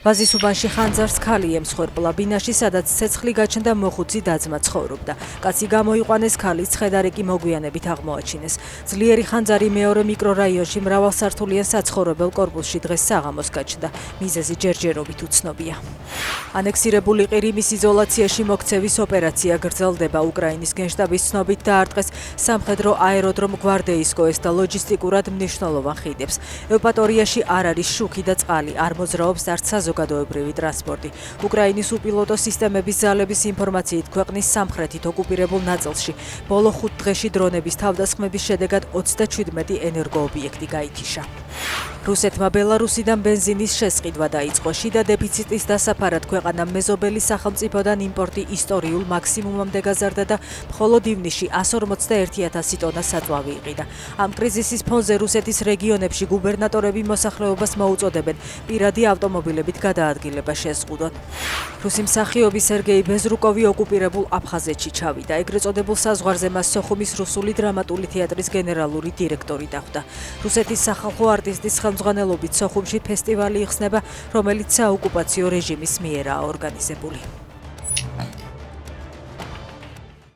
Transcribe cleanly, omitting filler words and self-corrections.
ვაზისუბანში ხანძარს ქალი ემსხვერპლა ბინაში, სადაც ცეცხლი გაჩნდა მოხუცი და-ძმა ცხოვრობდა. კაცი გამოიყვანეს, ქალის ცხედარი კი მოგვიანებით აღმოაჩინეს. ძლიერი ხანძარი მეორე მიკრორაიონში მრავალსართულიან საცხოვრებელ კორპუსში დღეს საღამოს გაჩნდა. მიზეზი ჯერჯერობით უცნობია. ანექსირებული ყირიმის იზოლაციაში მოქცევის ოპერაცია გრძელდება. უკრაინის გენშტაბის ცნობით დაარტყეს სამხედრო აეროდრომ გვარდეისკოეს და ლოჯისტიკურად მნიშვნელოვან ხიდებს. ევპატორიაში არ არის შუქი და წყალი, არ მოძრაობს არც საზოგადოებრივი ტრანსპორტი. უკრაინის უპილოტო სისტემების ძალების ინფორმაციით, ქვეყნის სამხრეთით ოკუპირებულ ნაწილში ბოლო 5 დღეში დრონების თავდასხმების შედეგად 27 ენერგოობიექტი გაითიშა. რუსეთმა ბელარუსიდან ბენზინის შესყიდვა დაიწყო. შიდა დეფიციტის დასაფარად ქვეყანამ მეზობელი სახელმწიფოდან იმპორტი ისტორიულ მაქსიმუმამდე გაზარდა და მხოლოდ ივნისში 141,000 ტონა საწვავი იყიდა. ამ კრიზისის ფონზე რუსეთის რეგიონებში გუბერნატორები მოსახლეობას მოუწოდებენ პირადი ავტომობილებით გადაადგილება შეზღუდონ. რუსი მსახიობი სერგეი ბეზრუკოვი ოკუპირებულ აფხაზეთში ჩავიდა. ეგრეთ წოდებულ საზღვარზე მას სოხუმის რუსული დრამატული თეატრის გენერალური დირექტორი დახვდა. რუსეთის სახალხო არტისტის ხელმძღვანელობით სოხუმში ფესტივალი იხსნება, რომელიც საოკუპაციო რეჟიმის მიერაა ორგანიზებული.